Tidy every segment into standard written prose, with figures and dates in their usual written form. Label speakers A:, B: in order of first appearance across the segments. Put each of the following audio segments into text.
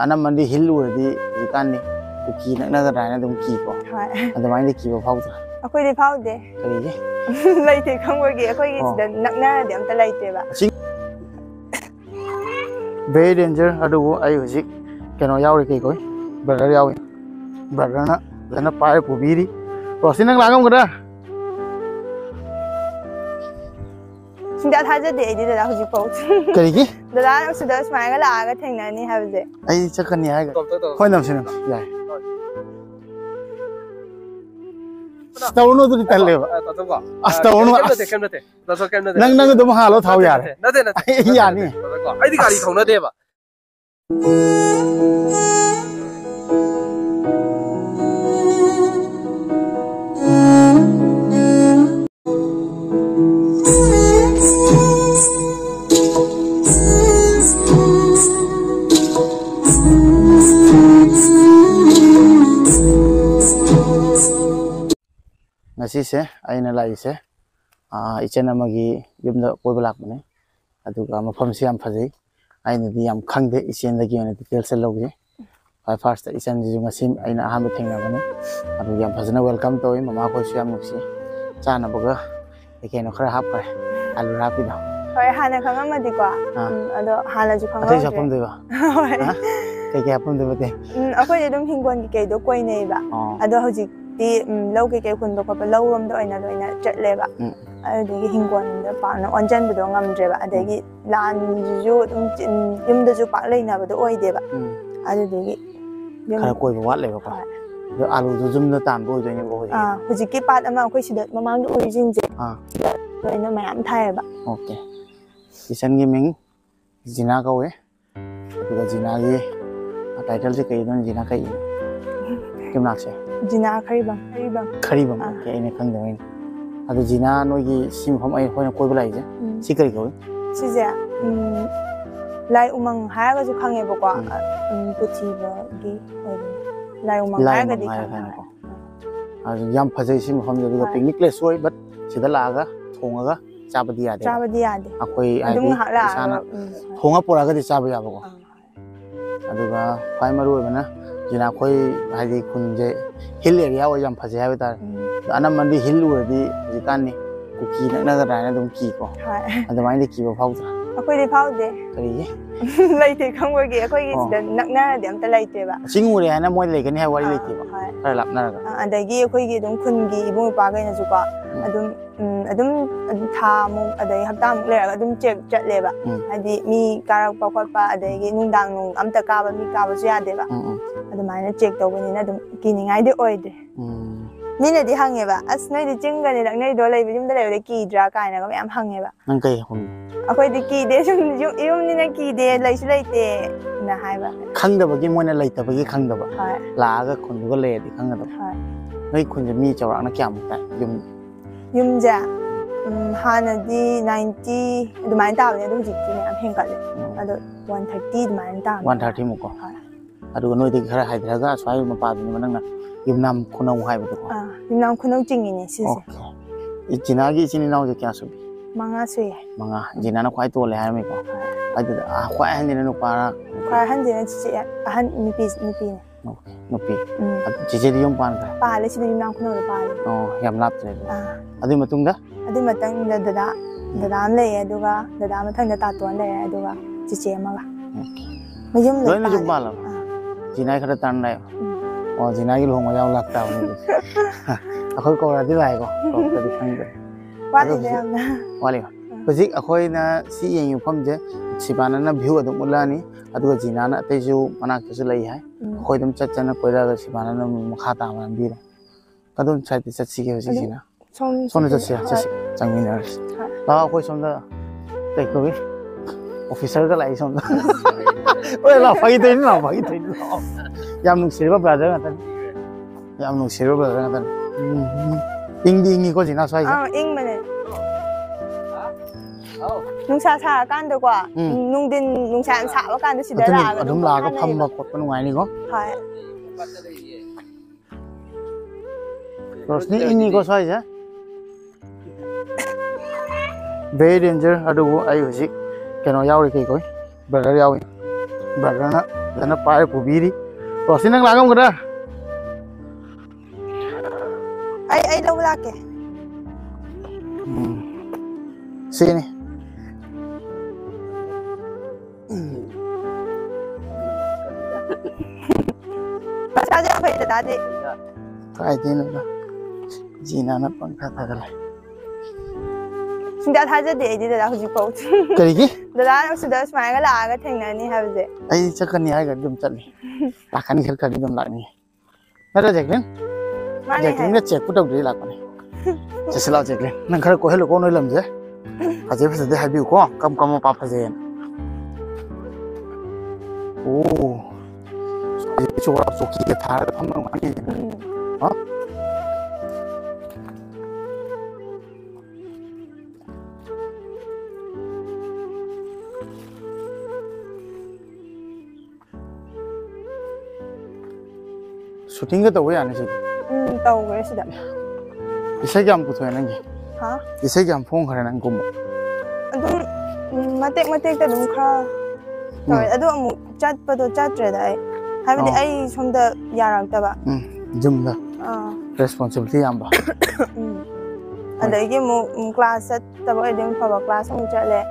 A: ꯑꯅꯝꯕꯅꯗꯤ hill ꯎꯔꯗꯤ ꯍꯧꯖꯤꯛꯀꯥꯟꯗꯤ ꯀꯨꯀꯤ ꯅꯛꯅꯒꯗ꯭ꯔꯥꯅ ꯑꯗꯨꯝ ꯀꯤꯀꯣ ꯑꯗꯨꯃꯥꯏꯅꯗꯤ ꯀꯤꯕ ꯐꯥꯎꯗ꯭ꯔꯥ
B: ꯑꯩꯈꯣꯏꯗꯤ ꯐꯥꯎꯗꯦ
A: ꯀꯔꯤꯒꯤ
B: ꯂꯩꯇꯦ ꯈꯪꯕꯒꯤ ꯑꯩꯈꯣꯏꯒꯤ ꯁꯤꯗ ꯅꯛꯅꯔꯗꯤ ꯑꯝꯇ ꯂꯩꯇꯦꯕ
A: ꯕꯦꯔꯤ ꯗꯦꯟꯖꯔ ꯑꯗꯨꯕꯨ ꯑꯩ ꯍꯧꯖꯤꯛ ꯀꯩꯅꯣ ꯌꯥꯎꯔꯤ ꯀꯩꯀꯣꯏ ꯕ꯭ꯔꯗꯔ ꯌꯥꯎꯏ ꯕ꯭ꯔꯗꯔꯅ ꯐꯖꯅ ꯄꯥꯏꯔ ꯄꯨꯕꯤꯔꯤ ꯔꯣꯁꯤ ꯅꯪ ꯂꯥꯛꯉꯝꯒꯗ꯭ꯔꯥ
B: ꯁꯨꯡꯊꯥ ꯊꯥꯖꯗꯦ ꯑꯩꯗꯤ ꯗꯗꯥ ꯍꯧꯖꯤꯛꯐꯥꯎ
A: ꯀꯔꯤꯒꯤ
B: ꯗꯗꯥ ꯁꯤꯗ ꯁꯨꯃꯥꯏꯅ ꯂꯥꯛꯑꯒ ꯊꯦꯡꯅꯅꯤ ꯍꯥꯏꯕꯁꯦ
A: ꯑꯩ ꯆꯠꯀꯅꯤ ꯍꯥꯏꯒ ꯍꯣꯏ ꯅꯝꯁꯤ ꯌꯥꯏ ꯇꯧꯅꯨ ꯑꯗꯨꯗꯤ ꯇꯜꯂꯦꯕ ꯑꯁ ꯇꯧꯅꯨ ꯅꯪ ꯑꯗꯨꯝ ꯍꯥꯜꯂꯣ ꯊꯥꯎ ꯌꯥꯔꯦ ꯑꯩ ꯌꯥꯅꯤ
C: ꯑꯩꯗꯤ ꯒꯥꯔꯤ ꯊꯧꯅꯗꯦꯕ
A: ngasi aina laise ichen amagi yumda koiba lakmane aduga mafam se yam phajai aina di yam khangde ichen dagi ona details logje first ichen ji ngasi aina aham thengna bane adu yam phajana welcome toy mama ko se yam nuksi chana baga ekeno khara hap kare alu rapi da
B: hoi hana khangamadi ko ado hala ju khangam
A: atai sapam deba hoi kai kai apam deba te
B: akoi dum hingwan ki kai do koi nei ba ado hojik di lau kai kai khun do ko lau rom do oina chatle ba adagi hingwan da pa na onjan bu do ngamdre ba adagi lan ju dum yum da ju pa leina ba do oi de ba adagi
A: khara koi ba wat le ba ko do alu du zum da tan bo do ni bo
B: hojik ki pat ama akoi sida mamang do oi jing je loina mayam thai ba
A: okay isan gi ming jina ka we aduga jina gi title se kai don jina kai kim nak se
B: jina kharibam
A: okay ine khang da ine adu jina noi gi sim phom ai hoina koi bulai je si kari ko
B: si je lai umang ha ga ju khange ba ko puchi ba gi lai umang ha ga di ko adu
A: yam phajai sim phom je ga picnic place oi but sida la ga thonga ga chabadi yade akoi ai sana thonga pora ga di chaba ya ba ko aduga pai maru bana jina khoi haji kunje hill area o yam phaje ha ta anam mandi hill uradi jikan ni kuki na ga dana dum ki ko adamai de ki ba phautra
B: akoi de phaude
A: kari
B: laite khangwagi akoi gi sida nakna de amta laite ba
A: singure hana moi legani ha wari laite ba kar lapna ga
B: adagi akoi gi dum khun gi ibung pa ga na ju ko adum tha mu adai hapta mu le ga dum check chatle ba hadi mi karak pa khot pa adagi nungdang nung amta ka ba mi ka ba ju ya de ba adumai na check tawani na dum kiningai de oide mina di hange ba as noi di chingani dak nei do lai bi jum da lai ki dra kai na ga yam hange ba
A: nang kai hun
B: akoi di ki de jum yum ni na ki de lai su lai te na hai ba
A: khang da ba gi moina lai ta ba gi khang da ba la ga khun du ga le di khang da noi khun je mi chawra na kyam ta yum ja hana di 90 adumai ta ba ne dum jik ni am heng ka le ado 130 adumai ta 130 mu ko adu noi di khara haidra ga swai ma pa ni manang na yumnam khunau hai ba ko
B: yumnam khunau chingi ni si
A: ichina gi ichini nau je kya subi
B: manga sui
A: manga jina na khwai to le hai me ko adu khwai han ni nu pa
B: khwai han je chi han ni pi
A: no pi chi chi di yum pan ka
B: pa le si yumnam khunau le pa le
A: yam lap tre adu matung da
B: dada am le aduga dada mathang da ta ton le aduga chi che ma ga mayum le
A: loi na jum ba la jina khara tan lai jina gi long ma yaw lak ta ni akhoi ko ra di lai ko ta di khang de
B: wa di de na
A: wali hojik akhoi na si yeng yu phom je sibana na view adum ulani aduga jina na te ju manak tu lai hai akhoi dum chat chana koira ga sibana na makha ta ma bi ro kadum chai ti chat si ge hojik jina son chat si changminar ba akhoi som da kai ko bi officer ga lai som da oi la phai te na yam nung silver brother ngatan yam nung silver brother ngatan ing ko jina swai
B: ing mane nung sa kan do kwa nung din nung sa ba kan do sida la ga
A: dum la ga pham ba khot pa nungai ni ko
B: hai
A: rosni ing ko swai ja very danger adu ai hojik keno yawi kai koi brother yawi brother na fazana paare pubiri rosi nang lagam kada
B: ai đâu lake
A: sini
B: Pasal dia apa itu tadi?
A: kai jin na jina na pangkha thagala
B: Sinda thaja de di da huji pau.
A: kari ki
B: Da sudah semai ga la ga thengna ni have je.
A: ai chakani ai ga dum chali lakani khel kari dum lakni nara jeklin
B: Mane
A: jeklin na check put out ri lakani chesla jeklin nang khar ko helo ko noi lam je aje phase de habi ko kam kam pa phase o chora soki ke thar pham ma ni ha shooting ga taw ya ni sidi
B: Tau ga sida.
A: isai gam ku thoy nang
B: Ha?
A: isai gam phong khara nang kum
B: Adum matek ta dum kha. Tau adu amu chat pa do chat re dai. Habidi ai somda yarak ta ba.
A: jum da
B: Ah.
A: responsibility am ba
B: Adagi mu class set ta ba dem pa ba class mu chat le.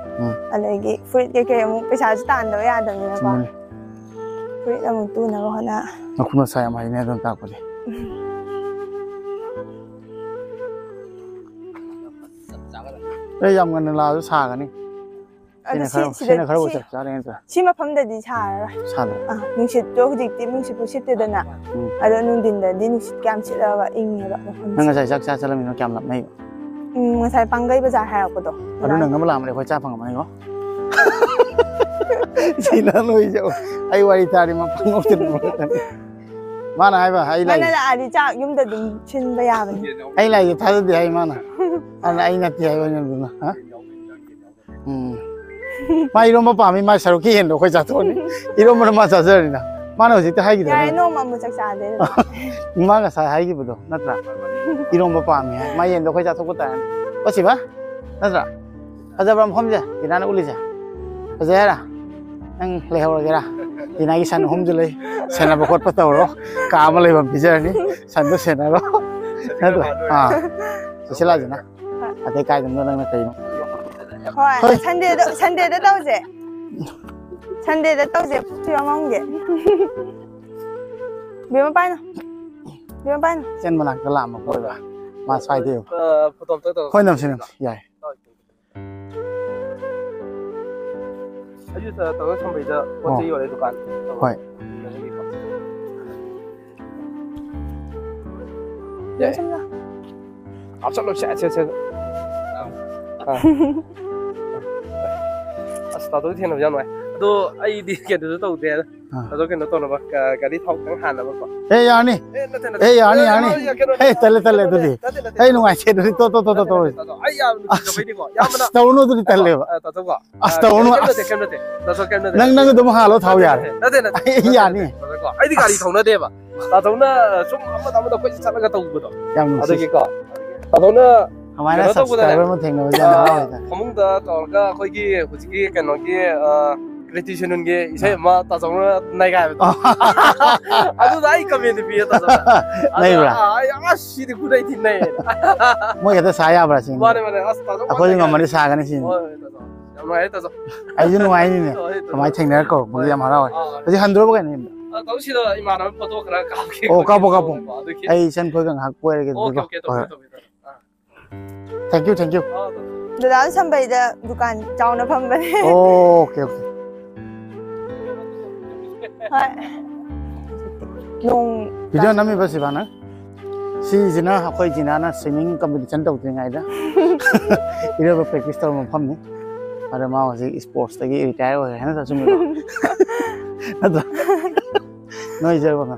B: Adagi fruit ke mu paisa tan do ya da ni ba. Fruit amu tu na ko na.
A: nakuna sai am hai ne don ta ko le ei yam gan la ju sa ga ni sina khar wo cha re ta
B: Si mafam da di cha ra.
A: sa da
B: Ah, nungsit to hudik ti nungsit pu sit da na. Ado nung din da di nungsit kam sit la ba ing ba mafam.
A: nang sai sak cha cha lam no kyam lam mai
B: Ngasai panggai bazar ha ko do.
A: adu nang ma lam le khoi cha phang ma ni ko sina loi jo ai wari ta ri ma phang o tin ma na ai ba ai lai
B: Mana da adi cha yum da dum chin ba ya ba ni.
A: ai lai tha de ai ma na ana ai na ti ai ba ni na ha ma iro ma pa mi ma saru ki hen do khoi cha to ni iro ma ma sa sa ni na ma na ji ta hai gi
B: Ya
A: da
B: no ma mu chak sa de.
A: ma ga sa hai gi bu do na tra iro ma pa mi ma yen do khoi cha to ko ta ko si ba na tra aja bram hom ja ina na uli ja aja ra nang le ho ra ina gi san hom ju le sena ba khot pa to ro ka ma le bam bi ja ni san do sena ro na tra ha si la ja na ate kai dum na na kai no
B: Hoi, Sunday da dau je. Sunday da dau je tu yang ngong ge. Bi ma pai na. Bi ma pai na.
A: chen ma lang ka lam ma ko ba ma sai de
C: Potom tới
A: khoi nam sin yai
C: ayu sa tao trong bây giờ có gì ở đây dukan.
A: Hoi.
B: Yo sam na.
C: Áp sát sẽ. Tao tôi thiên nào vậy Ado ai đi cái đó tao thế. Ado cái nó tao nó cái đi thâu căng hàn là bao.
A: e ya ni e ya ni e tale tale du di e nu ngai che du to
C: Ai ya nó phải đi qua. Ya mana.
A: sta uno du di tale ba
C: Tao tao qua.
A: asta uno
C: Kem nè. Tao kem nè.
A: nang nang du ma ha lo thau ya
C: Nè.
A: e ya ni
C: Ai đi cái đi thâu nó thế ba. Tao thâu nó sum ama tao quay sát cái tao bữa đó.
A: yam nu
C: Ado cái có. Tao thâu nó
A: amai na subscriber mo theng no ja na ha
C: 컴ung다 떠가 거기 솔직히 그놈기 그레티션은 게 이제 막 따정을 나이가 아주 나이 커뮤니티 비에 따져
A: 나이라
C: 아 씨디 구다이 뒷네
A: mo ya ta sa ya ba sin
C: 말해 아스 따정
A: a ko ni ma ri sa ga ni sin
C: 뭐 해 따져
A: ai ju nu ai ni ne amai theng na ko mo ya ma ra wa ji han dro ba ga ni
C: 당시도 이만한 포토 그런 가게
A: o ka bo ai chen ko ga hak ko ge du thank you
B: Da da sam bai da dukan chau na pham ba ni.
A: okay
B: Hai. Nung
A: video nami ba si ba na si jina ha khoi jina na swimming competition tau ti ngai da iro ba practice tau mo pham ni ara ma wa si sports ta gi retire wa ha na sa sum na da noi jer ba na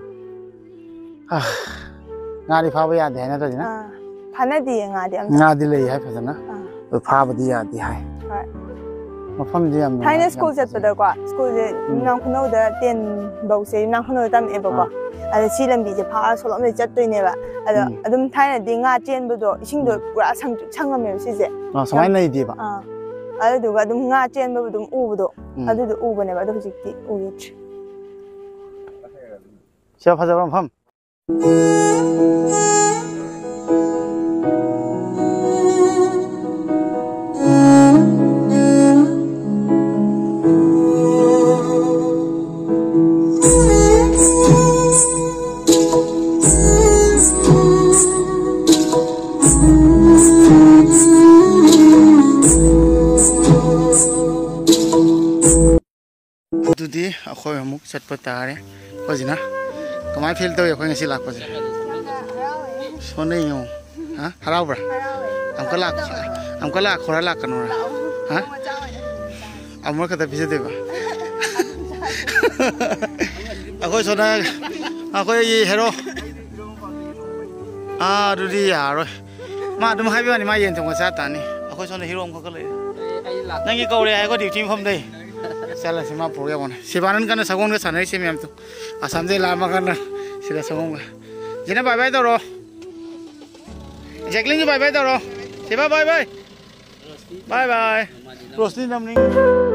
A: nga di pha ba ya de na da jina
B: phana di nga di am.
A: nga di le hai pha na pha ba di ya di hai
B: Hai.
A: ma pham ji am
B: Thai school set da kwa school je nang khono da ten bau se nang khono tam e ba kwa. Ada si lam bi je pha so lam je chat toi ne ba. Ada adum thai na di nga chen bu do ising do pura sang ngam me si je.
A: samai nei di ba
B: Ada du ga adum nga chen bu dum u bu do. Adu du u ba ne ba do hujik ti u ye chi.
A: เชื่อพระเจ้าพร้อมดูดิเอาคอยมุกชัดปตาเนี่ยก็สินะก็ไม่ฟิลตัวอย่างคนสิลักก็สิส่วนนี้อยู่ฮะฮาราบะอัมก็ลักคนละลักกันวะฮะอัมว่าก็แต่พิเศษดีป่ะเอาคอยส่วนนั้นเอาคอยยี่เฮโร่ดูดิอย่าเลยมาดูมาให้พี่วันนี้มาเย็นตรงกับซาตานี่เอาคอยส่วนฮีโร่เขาก็เลยนั่งกี่เกาเลยไอ้ก็ดิวทีมผมได้Salah sih mah program mana. Sebaran kan sagon ke sana sih miam tu. Asam je lama kan sila sagon ka. Jina bye bye toro. Jacqueline bye bye toro. Siapa bye bye. Bye bye. Rosli namning.